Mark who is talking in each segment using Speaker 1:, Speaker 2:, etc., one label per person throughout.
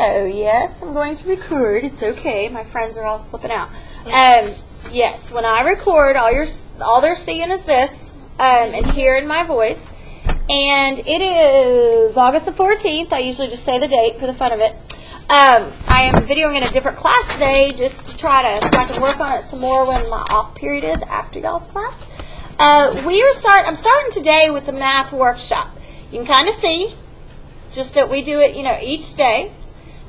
Speaker 1: So, yes, I'm going to record. It's okay. My friends are all flipping out. Yes, when I record, all they're seeing is this and hearing my voice. And it is August the 14th. I usually just say the date for the fun of it. I am videoing in a different class today just to so I can work on it some more when my off period is after y'all's class. I'm starting today with the math workshop. You can kind of see just that we do it, each day.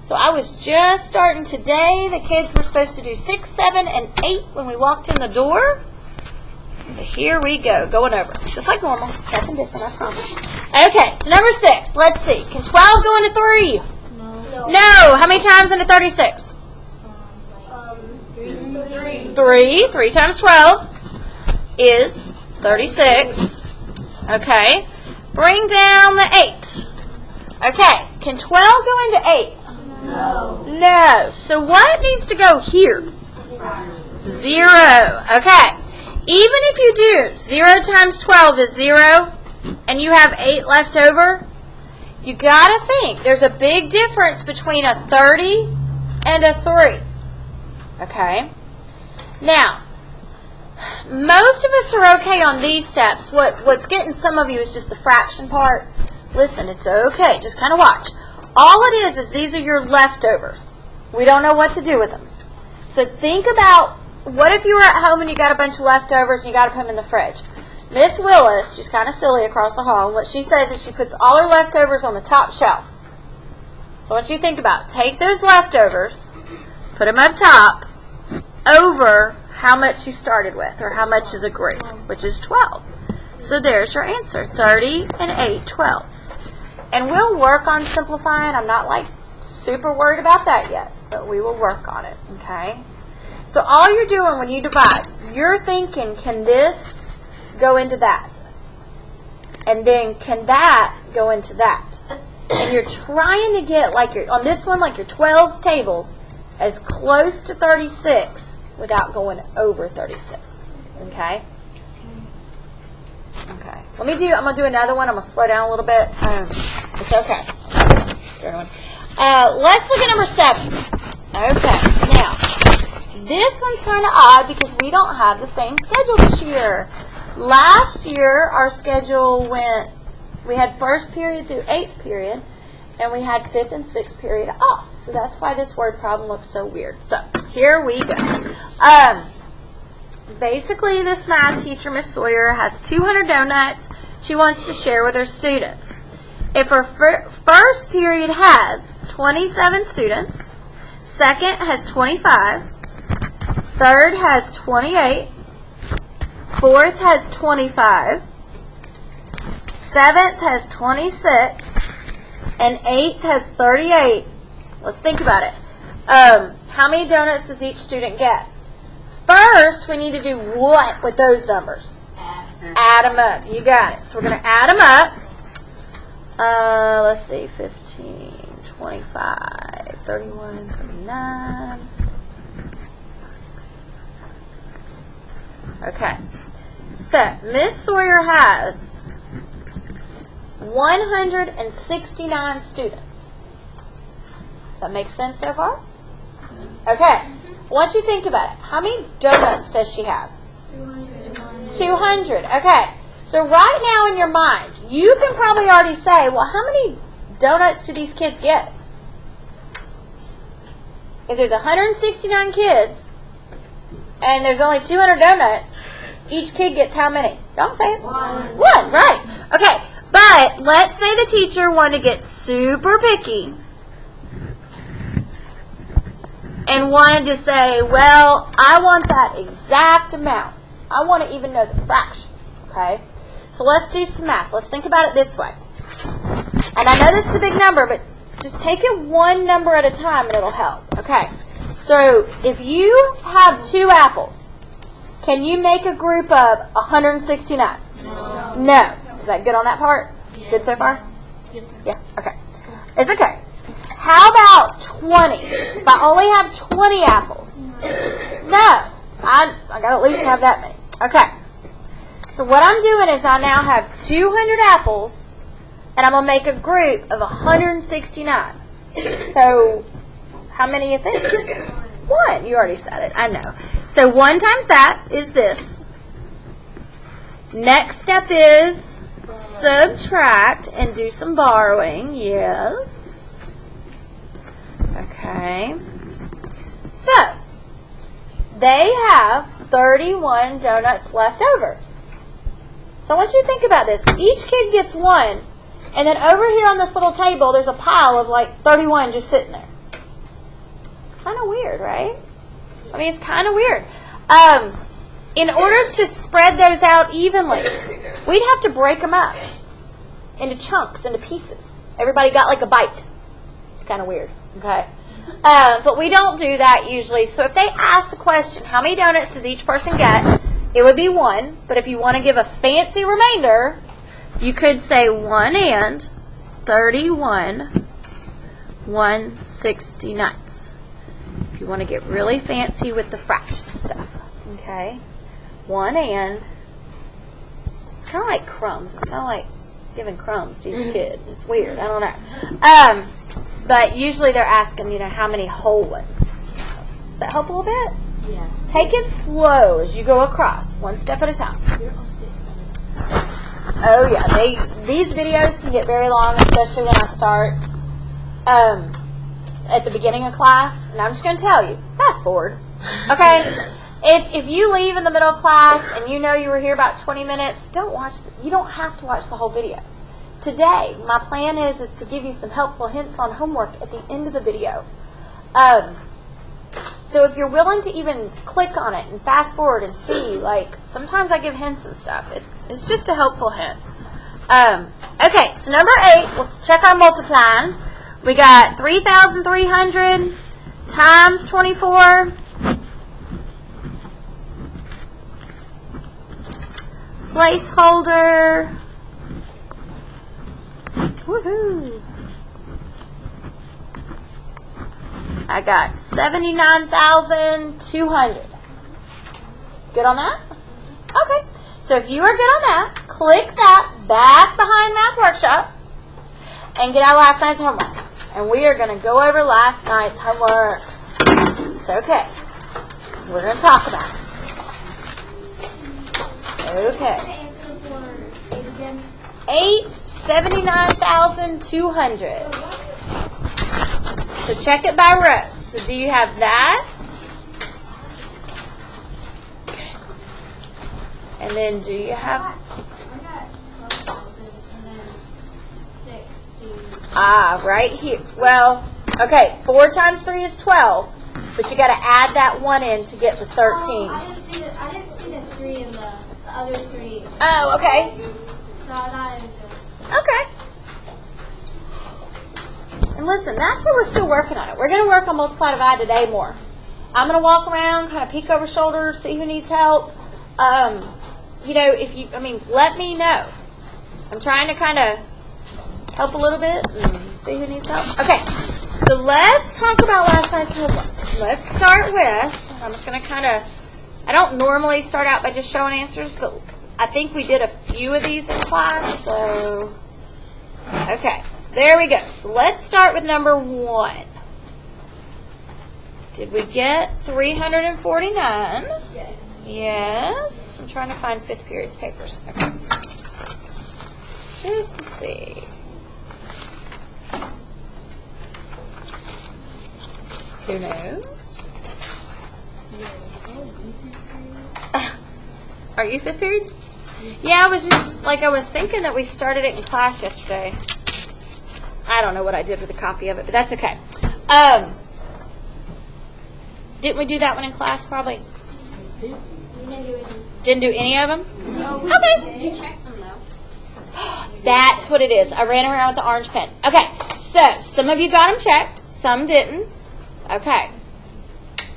Speaker 1: So I was just starting today. The kids were supposed to do 6, 7, and 8 when we walked in the door. So here we go, going over. Just like normal. Nothing different, I promise. Okay, so number 6. Let's see. Can 12 go into 3? No. How many times into 36? 3. 3 times 12 is 36. Okay. Bring down the 8. Okay. Can 12 go into 8? No. So what needs to go here? 0. Okay. Even if you do 0 times 12 is 0, and you have 8 left over, you got to think there's a big difference between a 30 and a 3. Okay? Now, most of us are okay on these steps. What's getting some of you is just the fraction part. Listen, it's okay. Just kind of watch. All it is these are your leftovers. We don't know what to do with them. So think about, what if you were at home and you got a bunch of leftovers and you got to put them in the fridge? Miss Willis, she's kind of silly across the hall, and what she says is she puts all her leftovers on the top shelf. So what you think about, take those leftovers, put them up top, over how much you started with, or how much is a group, which is 12. So there's your answer, 30 and 8/12. And we'll work on simplifying. I'm not super worried about that yet, but we will work on it, okay? So all you're doing when you divide, you're thinking, can this go into that? And then can that go into that? And you're trying to get, on this one, your 12's tables, as close to 36 without going over 36, okay? Okay. I'm going to do another one. I'm going to slow down a little bit. It's okay. Let's look at number 7. Okay. Now, this one's kind of odd because we don't have the same schedule this year. Last year, our schedule we had 1st period through 8th period, and we had 5th and 6th period off. So that's why this word problem looks so weird. So, here we go. Basically, this math teacher, Miss Sawyer, has 200 donuts she wants to share with her students. If her first period has 27 students, second has 25, third has 28, fourth has 25, seventh has 26, and eighth has 38. Let's think about it. How many donuts does each student get? First, we need to do what with those numbers? Add them up. You got it. So we're going to add them up. Let's see, 15, 25, 31, 39. Okay. So, Miss Sawyer has 169 students. That makes sense so far? Okay. Once you think about it, how many donuts does she have? 200. Okay. So right now in your mind, you can probably already say, well, how many donuts do these kids get? If there's 169 kids and there's only 200 donuts, each kid gets how many? Don't say it. 1, right. Okay. But let's say the teacher wanted to get super picky and wanted to say, well, I want that exact amount. I want to even know the fraction, okay? So let's do some math. Let's think about it this way. And I know this is a big number, but just take it one number at a time and it'll help, okay? So if you have 2 apples, can you make a group of 169? No. Is that good on that part? Yes. Good so far?
Speaker 2: Yes.
Speaker 1: Yeah, okay. It's okay. How about 20? If I only have 20 apples. No. I got to at least have that many. Okay. So what I'm doing is I now have 200 apples, and I'm going to make a group of 169. So, how many you think? 1. You already said it. I know. So 1 times that is this. Next step is subtract and do some borrowing. Yes. Okay. So, they have 31 donuts left over. So I want you to think about this. Each kid gets 1. And then over here on this little table, there's a pile of like 31 just sitting there. It's kind of weird, right? I mean, it's kind of weird. In order to spread those out evenly, we'd have to break them up into chunks, into pieces. Everybody got like a bite. It's kind of weird, okay? But we don't do that usually. So if they ask the question, how many donuts does each person get? It would be 1. But if you want to give a fancy remainder, you could say 1 and 31 1/69ths. If you want to get really fancy with the fraction stuff. Okay? 1 and. It's kind of like crumbs. It's kind of like giving crumbs to each kid. It's weird. I don't know. But usually they're asking, how many whole ones. Does that help a little bit?
Speaker 2: Yeah.
Speaker 1: Take it slow as you go across, 1 step at a time. Oh yeah, these videos can get very long, especially when I start at the beginning of class. And I'm just going to tell you, fast forward. Okay? If you leave in the middle of class and you know you were here about 20 minutes, you don't have to watch the whole video. Today, my plan is to give you some helpful hints on homework at the end of the video. So if you're willing to even click on it and fast forward and see, sometimes I give hints and stuff. It's just a helpful hint. Okay, so number 8, let's check our multiplying. We got 3,300 times 24. Placeholder. Woohoo! I got 79,200. Good on that? Okay. So if you are good on that, click that back behind Math Workshop and get out last night's homework. And we are going to go over last night's homework. It's okay. We're going to talk about it. Okay. 79,200. So check it by rows. So do you have that? And then do you have...
Speaker 2: I got 12,000 and then 60.
Speaker 1: Right here. Well, okay, 4 times 3 is 12. But you got to add that 1 in to get the 13.
Speaker 2: Oh, I didn't see the 3 in the other 3.
Speaker 1: Oh, okay.
Speaker 2: So I thought it was just...
Speaker 1: Okay. And listen, that's where we're still working on it. We're going to work on multiply divide today more. I'm going to walk around, kind of peek over shoulders, see who needs help. Let me know. I'm trying to kind of help a little bit and see who needs help. Okay, so let's talk about last night's homework. Let's start with, I'm just going to I don't normally start out by just showing answers, but I think we did a few of these in class, so, okay, so there we go. So let's start with number 1. Did we get 349?
Speaker 2: Yes.
Speaker 1: Yes. I'm trying to find 5th period's papers. Okay. Just to see. Who knows? Are you 5th period? Yeah, I was thinking that we started it in class yesterday. I don't know what I did with a copy of it, but that's okay. Didn't we do that one in class, probably? Didn't do any of them?
Speaker 2: No.
Speaker 1: Okay.
Speaker 2: You checked them, though.
Speaker 1: That's what it is. I ran around with the orange pen. Okay, so some of you got them checked. Some didn't. Okay.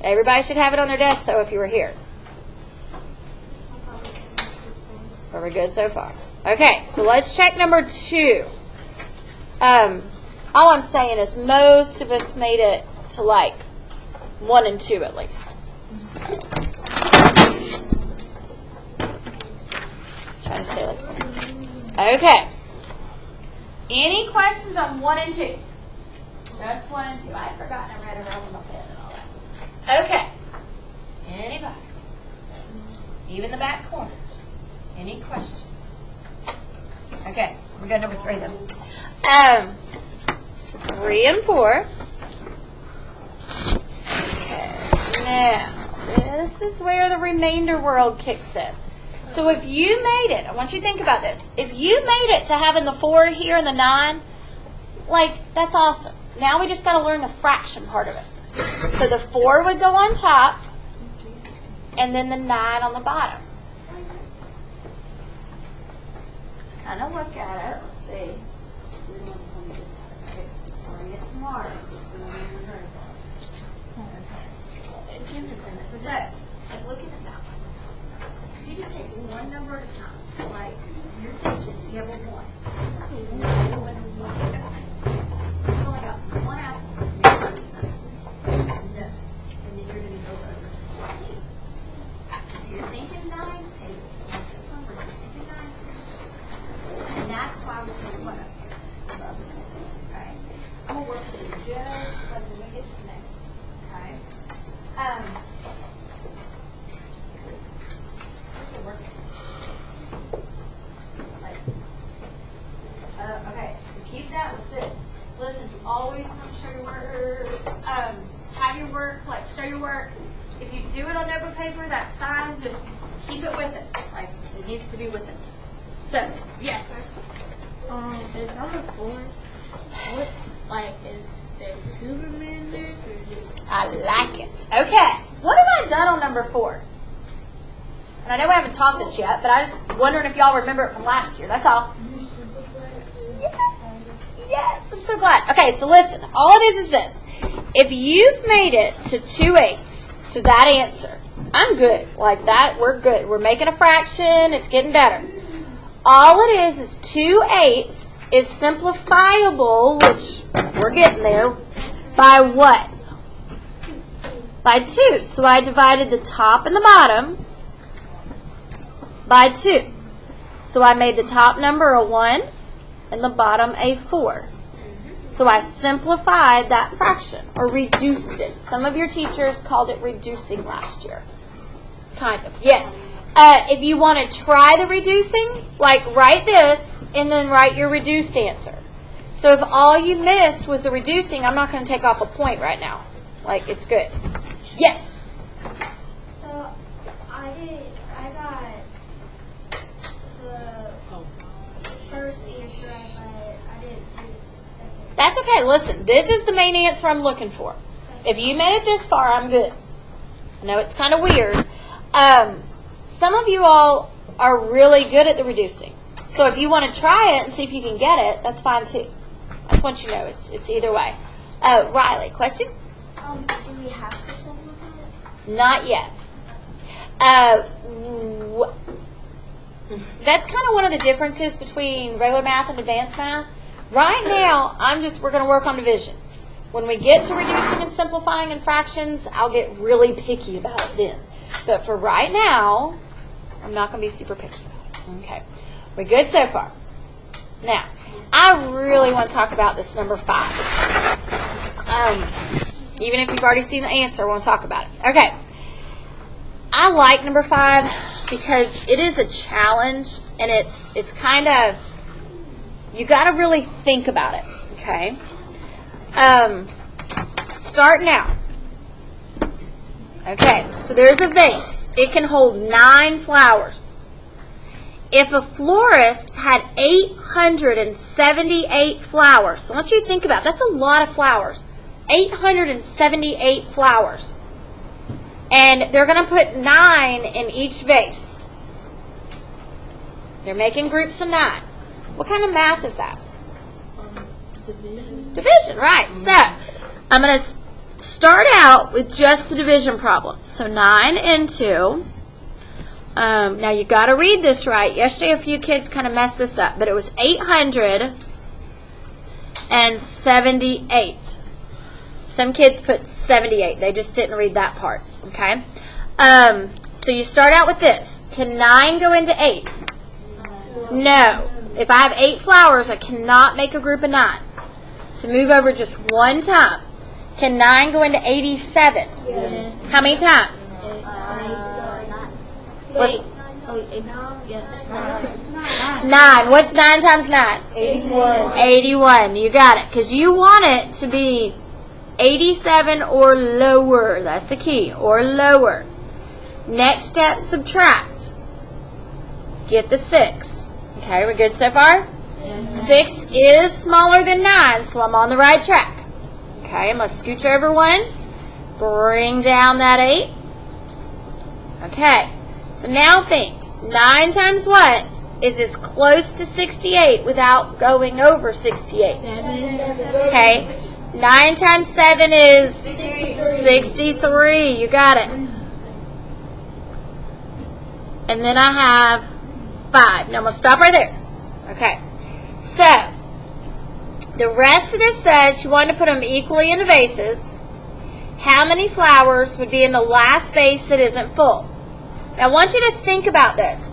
Speaker 1: Everybody should have it on their desk, though, if you were here. Are we good so far? Okay, so let's check number 2. All I'm saying is most of us made it to 1 and 2 at least. Trying to stay Okay. Any questions on 1 and 2? Just 1 and 2. I'd forgotten I read around with my pen and all that. Okay. Anybody? Even the back corners. Any questions? Okay. We got number 3 then. 3 and 4. Okay. Now, this is where the remainder world kicks in. So if you made it, I want you to think about this. If you made it to having the 4 here and the 9, like, that's awesome. Now we just got to learn the fraction part of it. So the 4 would go on top, and then the 9 on the bottom. Let's kind of look at it. Let's see. Get smarter. So, like, looking at that one. You just take one number at a time. So, like, your digits, you have a 1. You've only got 1 apple. No. And then you're going to go over 2. So you're thinking 9's table. Like this one, we're just thinking 9's table. And that's why we take 1 up here. Okay? I'm going to work with it just like when we get to the next one. Okay? Okay, so keep that with this. Listen, you always want to show your work, have your work, like show your work. If you do it on notebook paper, that's fine. Just keep it with it. Like, it needs to be with it. So, yes.
Speaker 2: Is number 4, is there 2 remainders or just?
Speaker 1: I like it. Okay. What have I done on number 4? And I know we haven't taught this yet, but I was wondering if y'all remember it from last year. That's all. Yes, I'm so glad. Okay, so listen. All it is this. If you've made it to 2/8 to that answer, I'm good. Like that, we're good. We're making a fraction. It's getting better. All it is 2/8 is simplifiable, which we're getting there, by what? By 2. So I divided the top and the bottom by 2. So I made the top number a 1 and the bottom a 4. So I simplified that fraction, or reduced it. Some of your teachers called it reducing last year. Kind of, yes. If you want to try the reducing, like write this and then write your reduced answer. So if all you missed was the reducing, I'm not going to take off a point right now. Like, it's good. Yes?
Speaker 2: So I got the first answer, but I didn't do the second.
Speaker 1: That's okay. Listen, this is the main answer I'm looking for. If you made it this far, I'm good. I know it's kind of weird. Some of you all are really good at the reducing. So if you want to try it and see if you can get it, that's fine too. I just want you to know it's either way. Riley, question?
Speaker 2: Do we have to simplify it?
Speaker 1: Not yet. That's kind of one of the differences between regular math and advanced math. Right now, we're going to work on division. When we get to reducing and simplifying and fractions, I'll get really picky about it then. But for right now, I'm not going to be super picky about it. Okay. We're good so far. Now, I really want to talk about this number 5. Even if you've already seen the answer, I want to talk about it. Okay. I like number 5 because it is a challenge, and it's kind of, you got to really think about it. Okay. Start now. Okay, so there's a vase. It can hold 9 flowers. If a florist had 878 flowers, so I want you to think about it. That's a lot of flowers. 878 flowers. And they're going to put 9 in each vase. They're making groups of 9. What kind of math is that?
Speaker 2: Division.
Speaker 1: Division, right. So, I'm going to start out with just the division problem. So 9 into, now you got to read this right. Yesterday a few kids kind of messed this up, but it was 878. Some kids put 78. They just didn't read that part. Okay. So you start out with this. Can 9 go into 8? No. If I have 8 flowers, I cannot make a group of 9. So move over just one time. Can 9 go into 87?
Speaker 2: Yes.
Speaker 1: How many times? What's 9. What's 9 times 9?
Speaker 2: 81.
Speaker 1: 81. You got it. Because you want it to be 87 or lower. That's the key. Or lower. Next step, subtract. Get the 6. Okay, we're good so far?
Speaker 2: Yes.
Speaker 1: 6 is smaller than 9, so I'm on the right track. Okay, I'm going to scooch over 1. Bring down that 8. Okay, so now think. 9 times what is as close to 68 without going over 68?
Speaker 2: 7.
Speaker 1: Okay, 9 times 7 is 63. You got it. And then I have 5. Now I'm going to stop right there. Okay, so the rest of this says you want to put them equally into vases. How many flowers would be in the last vase that isn't full? Now I want you to think about this.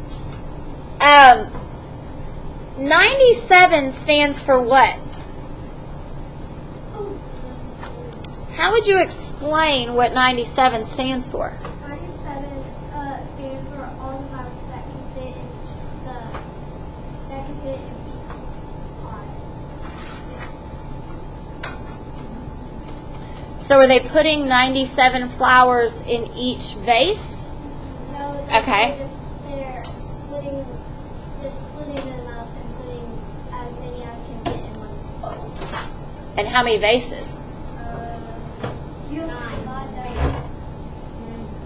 Speaker 1: 97 stands for what? How would you explain what 97 stands for?
Speaker 2: 97 stands for all the flowers that can fit in each pot.
Speaker 1: So are they putting 97 flowers in each vase?
Speaker 2: No,
Speaker 1: Okay.
Speaker 2: They're splitting them up and putting as many as can fit in one pot.
Speaker 1: And how many vases?
Speaker 2: 9.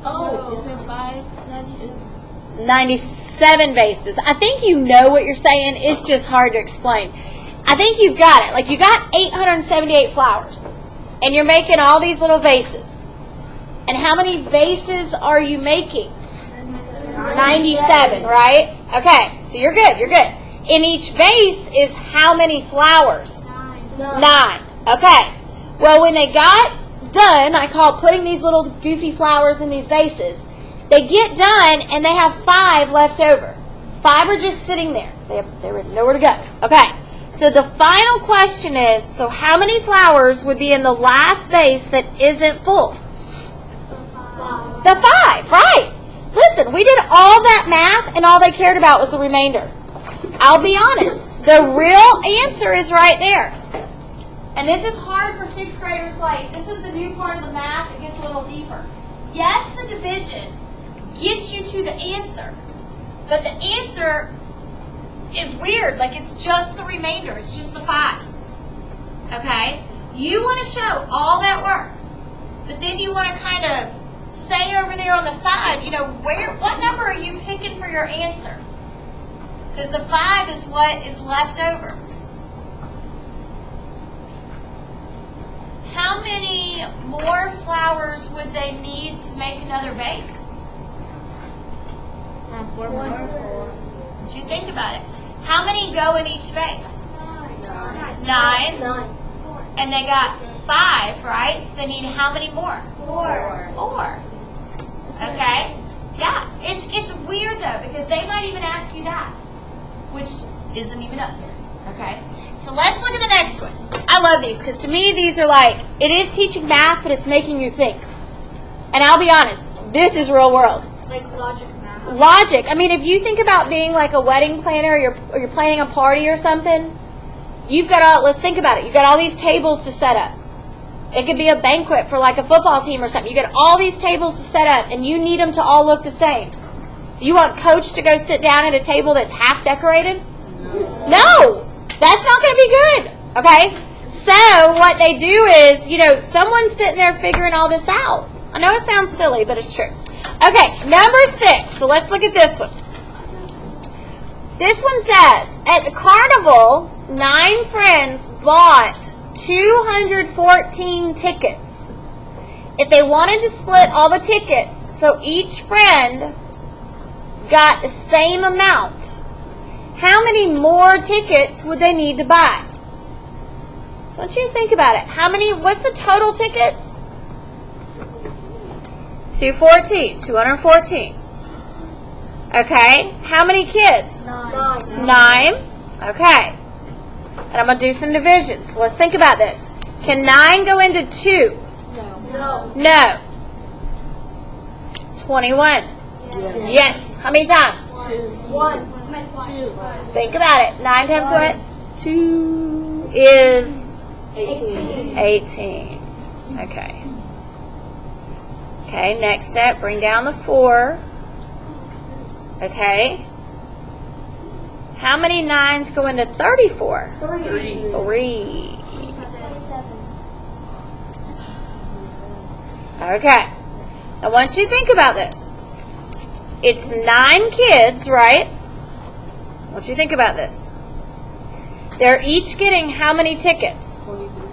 Speaker 3: Oh, is there 5?
Speaker 1: 97 vases. I think you know what you're saying. It's just hard to explain. I think you've got it. Like you got 878 flowers. And you're making all these little vases. And how many vases are you making? 97, right? Okay, so you're good, you're good. In each vase is how many flowers? 9. Okay. Well, when they got done, I call putting these little goofy flowers in these vases. They get done and they have 5 left over. 5 are just sitting there. They have nowhere to go. Okay. So the final question is, so how many flowers would be in the last vase that isn't full? The 5, right. Listen, we did all that math and all they cared about was the remainder. I'll be honest. The real answer is right there. And this is hard for 6th graders. Like, this is the new part of the math. It gets a little deeper. Yes, the division gets you to the answer. But the answer is weird. Like, it's just the remainder. It's just the 5. Okay? You want to show all that work. But then you want to kind of say over there on the side, what number are you picking for your answer? Because the 5 is what is left over. How many more flowers would they need to make another vase?
Speaker 3: 4 more.
Speaker 1: Did you think about it? How many go in each vase? 9. And they got 5, right? So they need how many more? 4. Okay? Yeah. It's weird though, because they might even ask you that, which isn't even up here. Okay? So let's look at the next one. I love these because to me these are like, it is teaching math, but it's making you think. And I'll be honest, this is real world.
Speaker 2: Like logic math.
Speaker 1: Logic. I mean, if you think about being like a wedding planner or you're planning a party or something, let's think about it. You've got all these tables to set up. It could be a banquet for like a football team or something. You got all these tables to set up and you need them to all look the same. Do you want coach to go sit down at a table that's half decorated? No. That's not going to be good. Okay? So what they do is, someone's sitting there figuring all this out. I know it sounds silly, but it's true. Okay, number 6. So let's look at this one. This one says, at the carnival, 9 friends bought 214 tickets. If they wanted to split all the tickets, so each friend got the same amount, how many more tickets would they need to buy? So I want you to think about it. What's the total tickets? 214. Okay. How many kids?
Speaker 2: 9.
Speaker 1: 9. Okay. And I'm going to do some divisions. So let's think about this. Can 9 go into 2?
Speaker 3: No.
Speaker 1: No. 21. Yes. How many times?
Speaker 3: 1. 2.
Speaker 1: Think about it. 9 times what? 2 is 18. Okay. Okay, next step, bring down the 4. Okay. How many 9s go into 34? 3. Okay. I want you to think about this. It's 9 kids, right? I want you to think about this. They're each getting how many tickets?
Speaker 3: 23.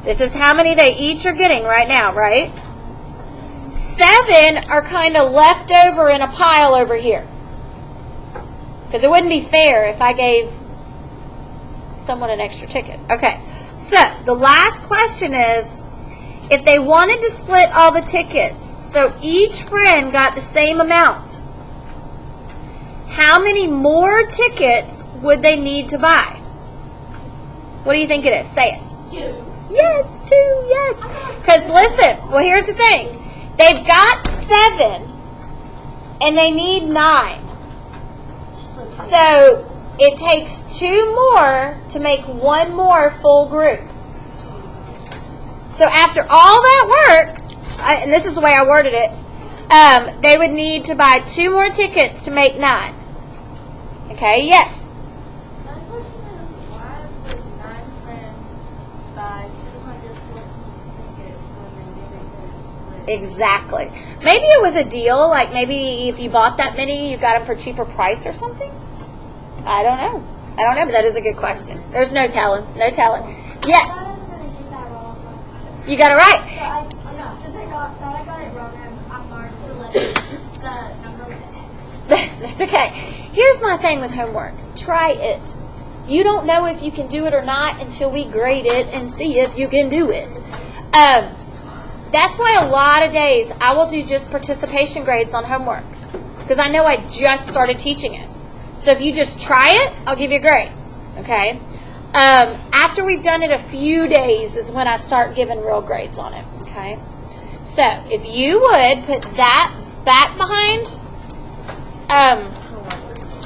Speaker 1: This is how many they each are getting right now, right? 7 are kind of left over in a pile over here. Because it wouldn't be fair if I gave someone an extra ticket. Okay, so the last question is, if they wanted to split all the tickets, so each friend got the same amount, how many more tickets would they need to buy? What do you think it is? Say it.
Speaker 2: 2.
Speaker 1: Yes, 2, yes. Because listen, well, here's the thing. They've got 7, and they need 9. So it takes 2 more to make 1 more full group. So after all that work, and this is the way I worded it, they would need to buy 2 more tickets to make 9. Okay, yes?
Speaker 2: My question is, why would 9 friends buy 214 tickets when they didn't split?
Speaker 1: Exactly. Maybe it was a deal, like maybe if you bought that many, you got them for cheaper price or something? I don't know, but that is a good question. There's no telling. Yes.
Speaker 2: I thought I was going to get that wrong.
Speaker 1: You got it right.
Speaker 2: So since I thought I got it wrong, I'm marked the number with an X.
Speaker 1: That's okay. Here's my thing with homework. Try it. You don't know if you can do it or not until we grade it and see if you can do it. That's why a lot of days I will do just participation grades on homework, because I know I just started teaching it. So if you just try it, I'll give you a grade. Okay? After we've done it a few days is when I start giving real grades on it. Okay? So if you would put that back behind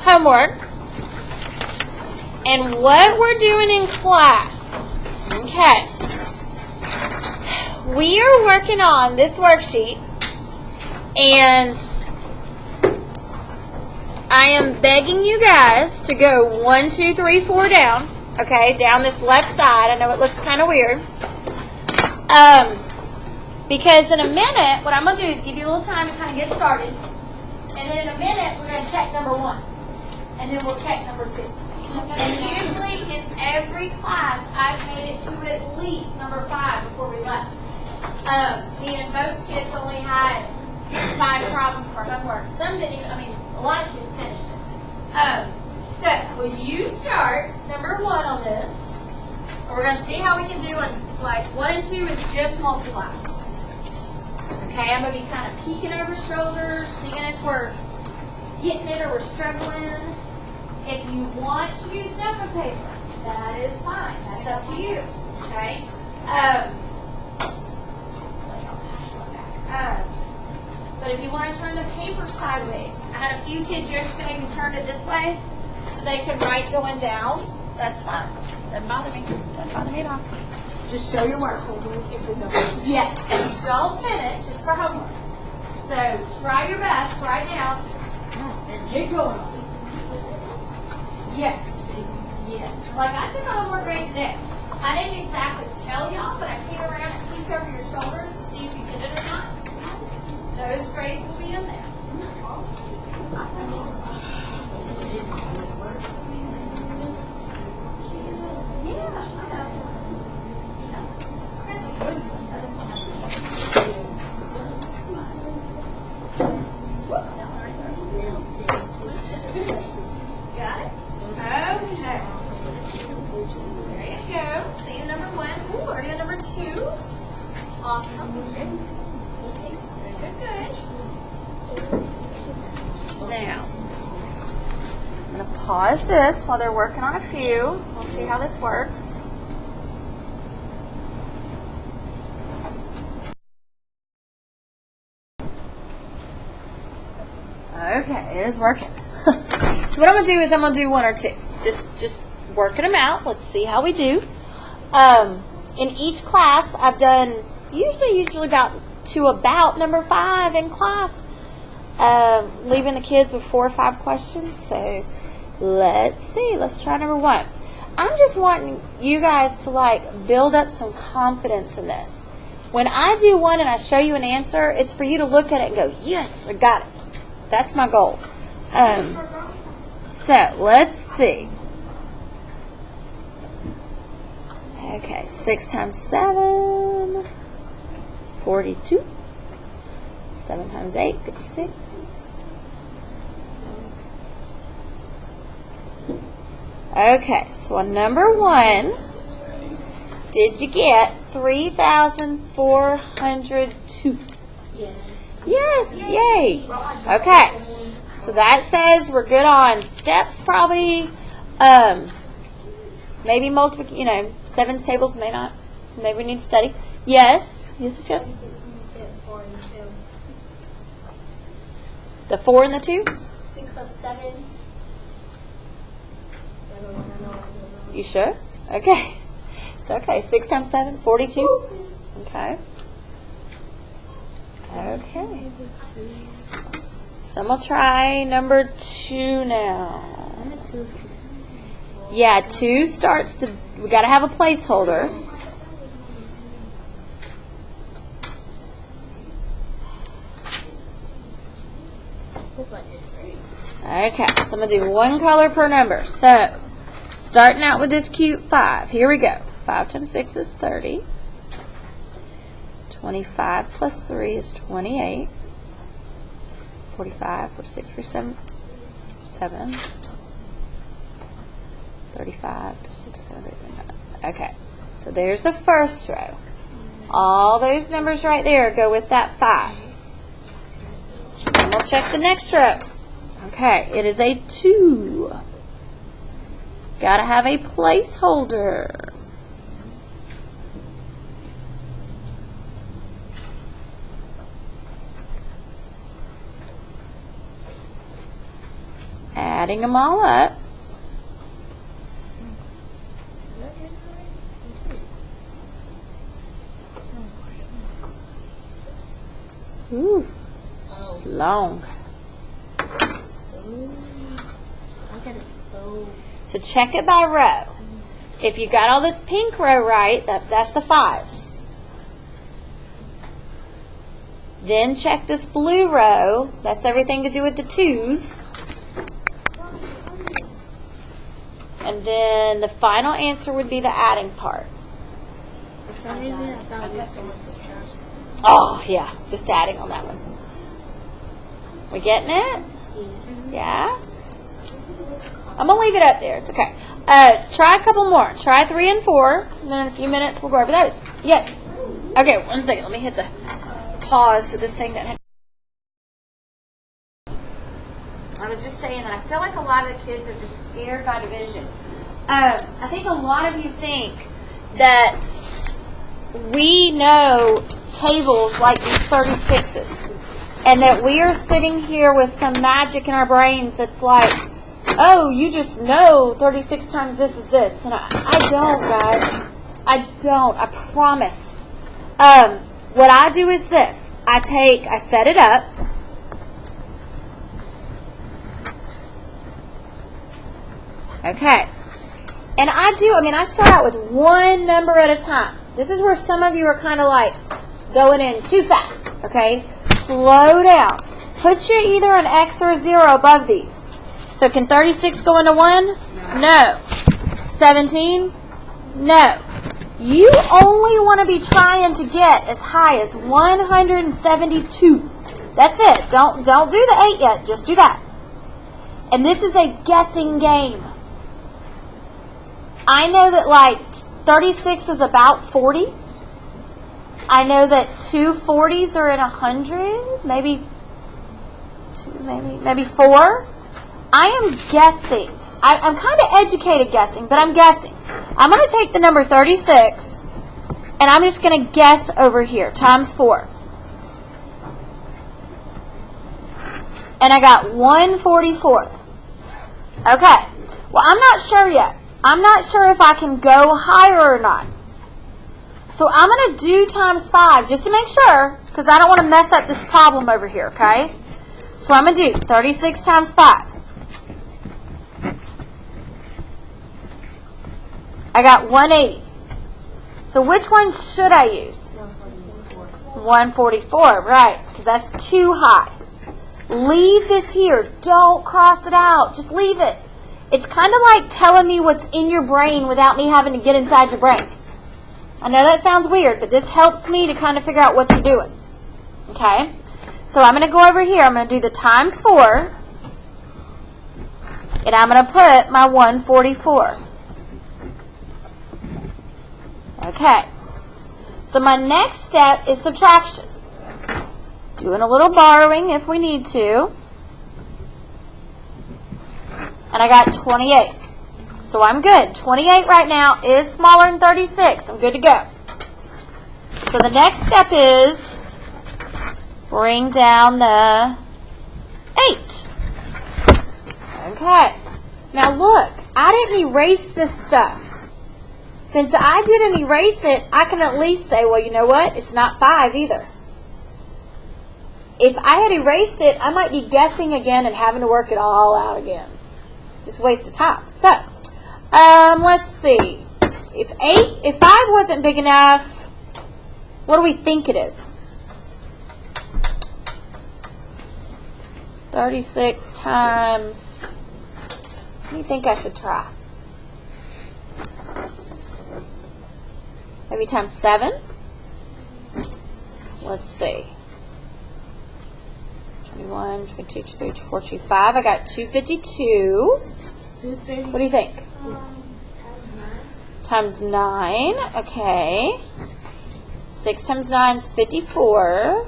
Speaker 1: homework and what we're doing in class. Okay. We are working on this worksheet, and I am begging you guys to go 1, 2, 3, 4 down. Okay, down this left side. I know it looks kind of weird. Because in a minute, what I'm going to do is give you a little time to kind of get started. And then in a minute, we're going to check number 1. And then we'll check number 2. And usually in every class, I've made it to at least number 5 before we left. Meaning most kids only had 5 problems for homework. Some didn't even, a lot of kids finished it. So, will you start number 1 on this? And we're going to see how we can do it. Like 1 and 2 is just multiply. Okay, I'm going to be kind of peeking over shoulders, seeing if we're getting it or we're struggling. If you want to use notebook paper, that is fine. That's up to you. Okay? But if you want to turn the paper sideways, I had a few kids yesterday who turned it this way so they could write going down. That's fine. Doesn't bother me. Doesn't bother me at all.
Speaker 3: Just show your work if we don't.
Speaker 1: Yes. If you don't finish, it's for homework. So try your best right now.
Speaker 3: And get going.
Speaker 1: Yes. Yes. Like I took a homework grade today. I didn't exactly tell y'all, but I came around and peeked over your shoulders to see if you did it or not. Those grades will be in there. Yeah, I know. Got it? Okay. There you go. See you number 1. Ooh, already on number 2. Awesome. Good. Now, I'm going to pause this while they're working on a few. We'll see how this works. Okay, it is working. So what I'm going to do is I'm going to do one or two. Just working them out. Let's see how we do. In each class, I've done usually about number 5 in class, leaving the kids with 4 or 5 questions. So let's see. Let's try number 1. I'm just wanting you guys to build up some confidence in this. When I do one and I show you an answer, it's for you to look at it and go, yes, I got it. That's my goal. So let's see. Okay, 6 times 7, 42. 7 times 8, 56. Okay, so on number 1, did you get 3,402?
Speaker 3: Yes.
Speaker 1: Yes, yay. Okay, so that says we're good on steps probably. Maybe multiple, 7's tables, may not. Maybe we need to study. Yes, yes. The 4 and the 2?
Speaker 3: I think so, 7.
Speaker 1: You sure? Okay. It's okay. 6 times 7, 42. Okay. Okay. So I'm going to try number 2 now. Yeah, 2 starts we got to have a placeholder. Okay, so I'm going to do 1 color per number. So, starting out with this cute 5. Here we go. 5 times 6 is 30. 25 plus 3 is 28. 45 plus 6 for 7. 35 plus 6 for 7. Okay, so there's the first row. All those numbers right there go with that 5. And we'll check the next row. Okay, it is a 2. Gotta have a placeholder. Adding them all up. Ooh, it's just long. So check it by row. If you got all this pink row right, that's the 5s. Then check this blue row. That's everything to do with the 2s. And then the final answer would be the adding part.
Speaker 3: For some reason, I thought we were supposed to subtract.
Speaker 1: Oh, yeah, just adding on that one. We getting it? Yeah? I'm going to leave it up there. It's okay. Try a couple more. Try 3 and 4. And then in a few minutes, we'll go over those. Yes. Okay, 1 second. Let me hit the pause so this thing doesn't hit. I was just saying that I feel like a lot of the kids are just scared by division. I think a lot of you think that we know tables like these 36s, and that we are sitting here with some magic in our brains that's like, oh, you just know 36 times this is this. And I don't, guys. I don't. I promise. What I do is this. I set it up. Okay. And I start out with 1 number at a time. This is where some of you are kind of like going in too fast, okay? Slow down. Put you either an X or a 0 above these. So can 36 go into 1? No. 17? No. You only want to be trying to get as high as 172. That's it. Don't do the 8 yet. Just do that. And this is a guessing game. I know that 36 is about 40. I know that 2 40s are in 100. Maybe 4. I am guessing. I'm kind of educated guessing, but I'm guessing. I'm going to take the number 36, and I'm just going to guess over here, times 4. And I got 144. Okay. Well, I'm not sure yet. I'm not sure if I can go higher or not. So I'm going to do times 5 just to make sure, because I don't want to mess up this problem over here, okay? So I'm going to do 36 times 5. I got 180. So which one should I use? 144, right, because that's too high. Leave this here. Don't cross it out. Just leave it. It's kind of like telling me what's in your brain without me having to get inside your brain. I know that sounds weird, but this helps me to kind of figure out what you're doing. Okay? So I'm going to go over here. I'm going to do the times 4. And I'm going to put my 144. Okay. So my next step is subtraction. Doing a little borrowing if we need to. And I got 28. So I'm good. 28 right now is smaller than 36. I'm good to go. So the next step is bring down the 8. Okay. Now look, I didn't erase this stuff. Since I didn't erase it, I can at least say, well, you know what? It's not 5 either. If I had erased it, I might be guessing again and having to work it all out again. Just a waste of time. So, let's see. If 5 wasn't big enough, what do we think it is? 36 times, what do you think I should try? Maybe times 7? Let's see. 21, 22, 23, 24, 25. I got 252. What do you think? Times 9. Okay. 6 times 9 is 54.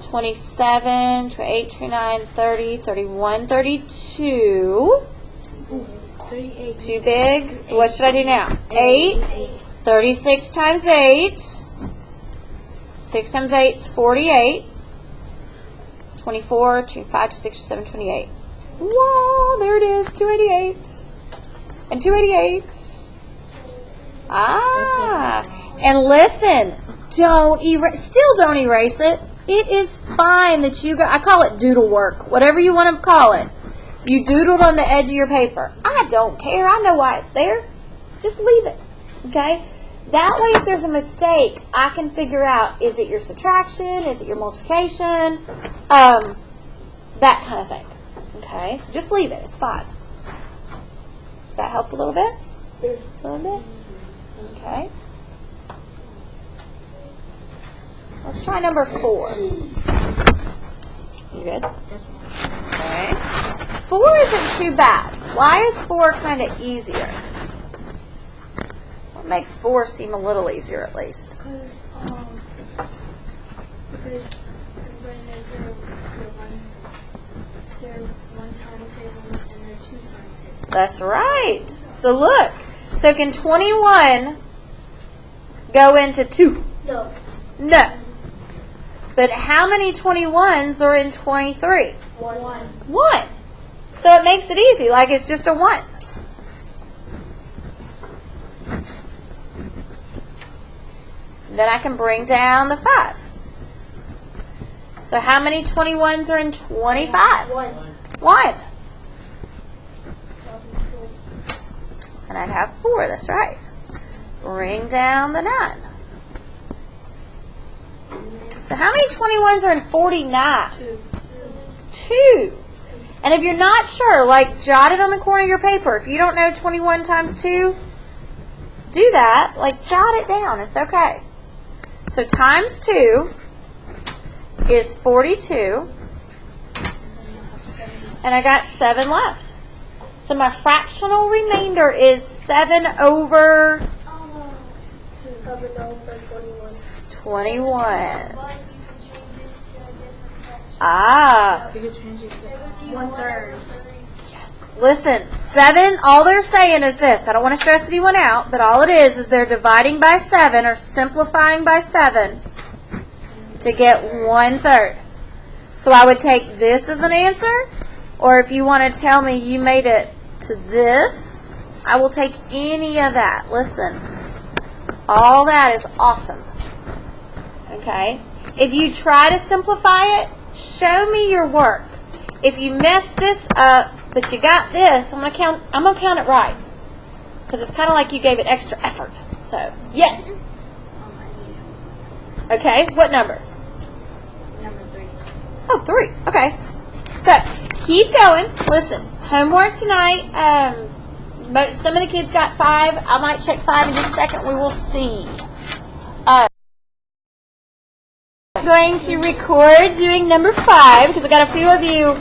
Speaker 1: 27, 28, 29, 30, 31, 32.
Speaker 3: 38.
Speaker 1: Too big. So what should I do now? 8. 36 times 8. 6 times 8 is 48. 24, 25, 26, 27, 28. Whoa, there it is, 288. And 288. And listen, don't erase it. It is fine that I call it doodle work, whatever you want to call it. You doodled on the edge of your paper. I don't care. I know why it's there. Just leave it, okay? That way, if there's a mistake, I can figure out, is it your subtraction? Is it your multiplication? That kind of thing. Okay, so just leave it. It's fine. Does that help a little bit? A little bit? Okay. Let's try number 4. You good? Okay. 4 isn't too bad. Why is 4 kind of easier? What makes 4 seem a little easier at least?
Speaker 3: Because there are one timetable and there are 2 timetables.
Speaker 1: That's right. So look. So can 21 go into 2?
Speaker 3: No.
Speaker 1: No. But how many 21s are in 23?
Speaker 3: 1.
Speaker 1: 1. So it makes it easy, like it's just a 1. Then I can bring down the 5. So how many 21s are in 25? 1. And I'd have 4, that's right. Bring down the 9. So how many 21s are in 49? 2. And if you're not sure, like jot it on the corner of your paper. If you don't know 21 times 2, do that. Like jot it down. It's okay. So times 2 is 42. And I got 7 left. So my fractional remainder is 7 over 21.
Speaker 2: But you can change it to a different fraction.
Speaker 1: Ah.
Speaker 3: You could change it to 1/3.
Speaker 1: Listen, 7, all they're saying is this. I don't want to stress anyone out, but all it is they're dividing by 7 or simplifying by 7 to get 1/3. So I would take this as an answer, or if you want to tell me you made it to this, I will take any of that. Listen, all that is awesome. Okay? If you try to simplify it, show me your work. If you mess this up, but you got this, I'm gonna count it right, because it's kind of like you gave it extra effort. So yes. Okay, what number?
Speaker 2: Number 3.
Speaker 1: Oh, 3. Okay. So keep going. Listen, homework tonight. Some of the kids got 5. I might check 5 in just a second. We will see. I'm going to record doing number 5 because I got a few of you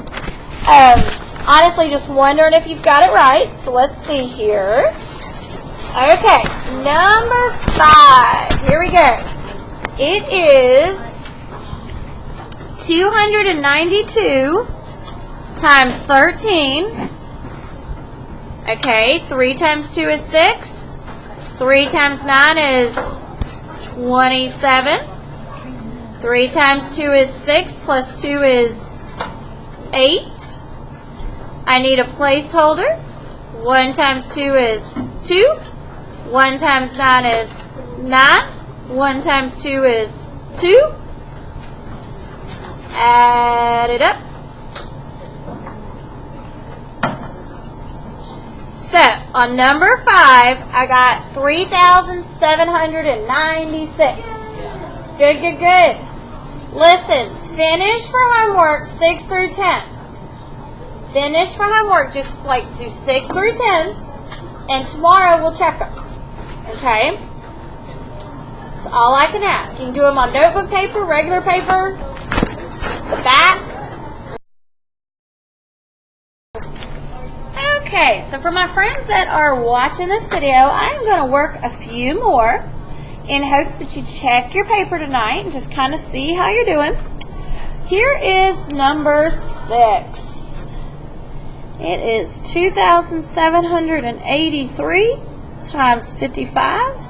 Speaker 1: honestly just wondering if you've got it right. So let's see here. Okay, number 5. Here we go. It is 292 times 13. Okay, 3 times 2 is 6. 3 times 9 is 27. 3 times 2 is 6, plus 2 is 8. I need a placeholder. 1 times 2 is 2. 1 times 9 is 9. 1 times 2 is 2. Add it up. So, on number 5, I got 3,796. Good, good, good. Listen, finish for homework 6 through 10. Finish for homework, just like do 6 through 10, and tomorrow we'll check them. Okay? That's all I can ask. You can do them on notebook paper, regular paper, the back. Okay, so for my friends that are watching this video, I'm going to work a few more in hopes that you check your paper tonight and just kind of see how you're doing. Here is number 6. It is 2,783 times 55.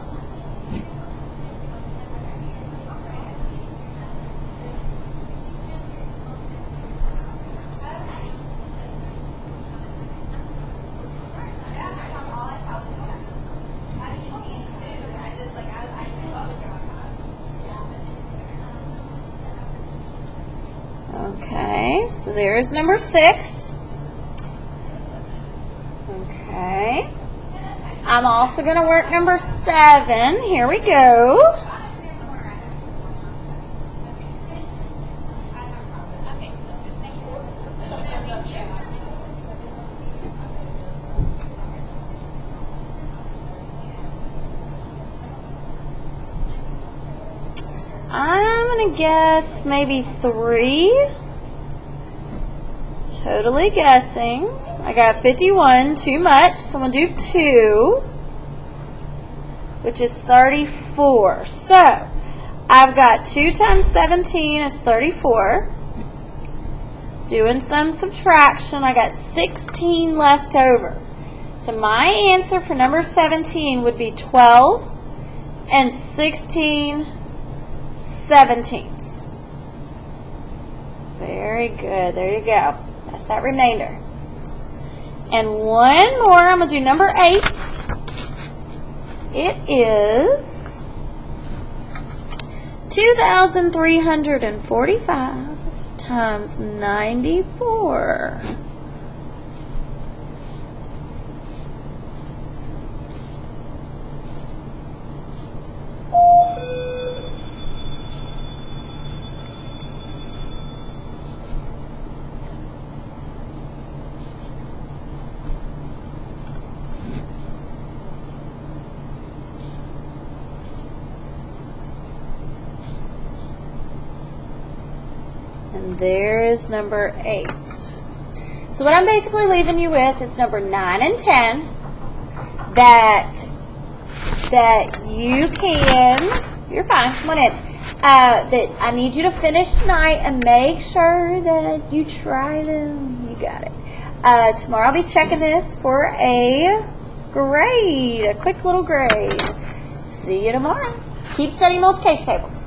Speaker 1: Okay, so there's number 6. Okay. I'm also going to work number 7. Here we go. I'm going to guess maybe 3. Totally guessing. I got 51, too much, so I'm going to do 2, which is 34. So, I've got 2 times 17 is 34. Doing some subtraction, I got 16 left over. So, my answer for number 17 would be 12 and 16 17ths. Very good. There you go. That's that remainder. And one more. I'm going to do number 8. It is 2,345 times 94. And there's number 8. So what I'm basically leaving you with is number 9 and 10 that you can, you're fine, come on in, that I need you to finish tonight and make sure that you try them. You got it. Tomorrow I'll be checking this for a grade, a quick little grade. See you tomorrow. Keep studying multiplication tables.